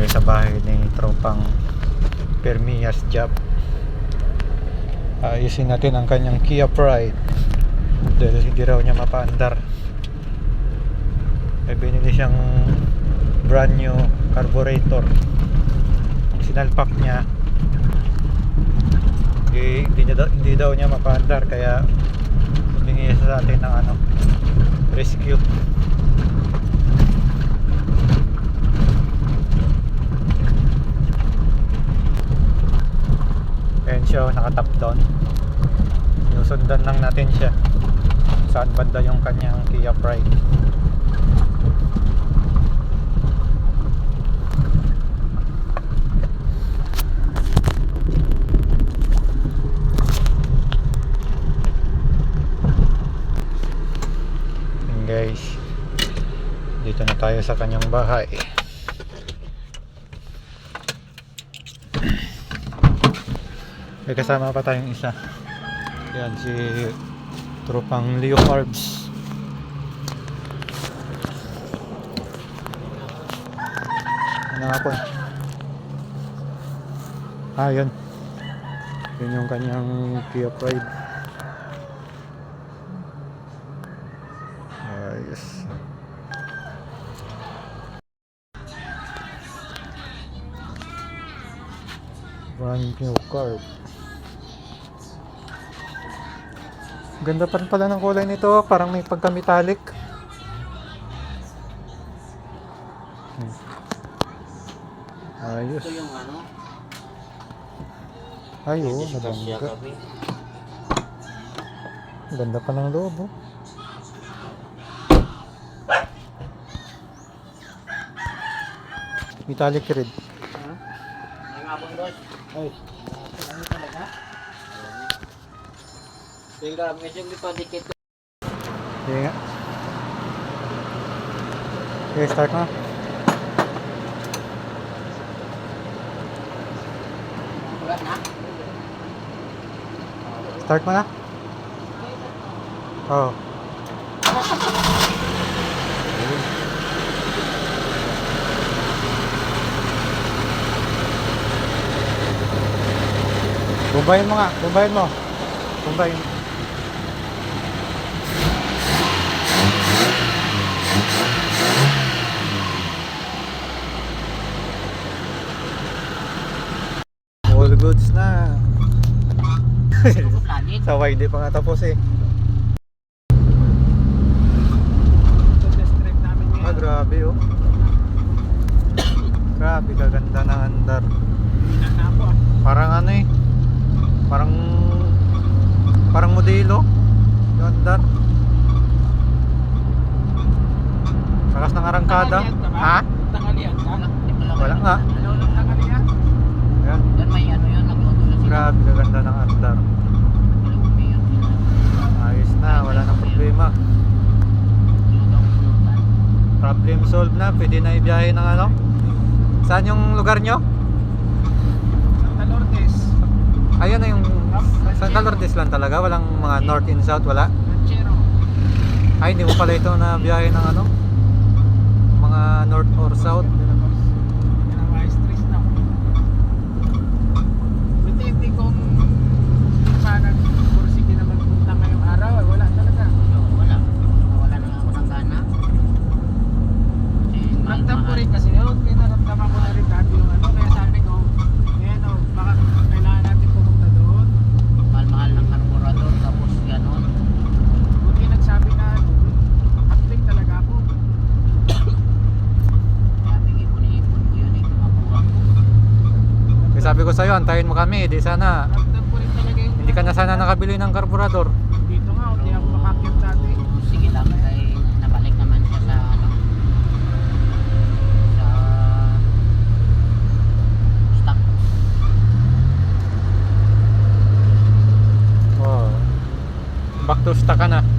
kami sa bahay ni tropang Permias Job. Ayusin natin ang kanyang Kia Pride dahil hindi raw niya mapaandar. May binili siyang brand new carburetor. Ang sinalpak niya hindi daw niya mapaandar, kaya humingi sa atin ng rescue. Ayan siya, nakatap down. Sinusundan lang natin siya saan banda yung kanyang Kia Pride. Guys, dito na tayo sa kanyang bahay. May kasama pa tayong isa. Yan si tropang Leo Carbs. Ano nga po? Yun. Yun yung kanyang Kia Pride. Yes. Brand new carb. Ganda pa rin pala ng kulay nito, parang may pagka-metallic. Ayos. Ito yung Ay, oo, nabangga. Ganda pa ng loob, oh. Metallic red. May ngabong doon. Ay, Ano talaga? Tingnan, medyo dito. sige nga. Okay, start na. Wala na? Start mo na? Oo. Bumbayin mo nga, bumbayin mo. Bumbayin. All goods na. Langit. Sawa, hindi pa nga tapos eh. Grabe oh. Grabe, kaganda ng andar. Parang ano eh. Parang modelo yung andar. Lakas ng arangkada. Ha? Tangalian ka? Wala nga. Ano lang tangalian? Ayan. Doon may nagluto na sila. Grabe, kaganda ng andar. Ayos na, wala nang problema. Problem solved na, pwede na ibiyahe ng Saan yung lugar nyo? Santa Lourdes. Ayun na yung Santa Lourdes lang talaga, walang mga north and south, wala? Ranchero. Ay, hindi mo pala ito na biyahe ng mga north or south. Yan ang mga stress na. Hindi kung sana Corsigi na magpunta ngayong araw, wala talaga. Wala na nga ako ng gana. Ramdam ko rin kasi naramdaman ko na rin dati yung kaya sabi ko, baka kailangan natin pumunta doon. Mahal-mahal ng carburetor, tapos gano'n. Buti nagsabi na acting talaga ako. Kaya ipon-ipon ko yun kumakuha ko. Kaya sabi ko sa'yo, antayin mo kami, di sana Ramdam ko rin talaga yung hindi ka na sana nakabili ng karburador. dito nga, hindi ako makakyat dati. Sige lang, kay nabalik naman siya sa stock. Wow. Back to stock ka na.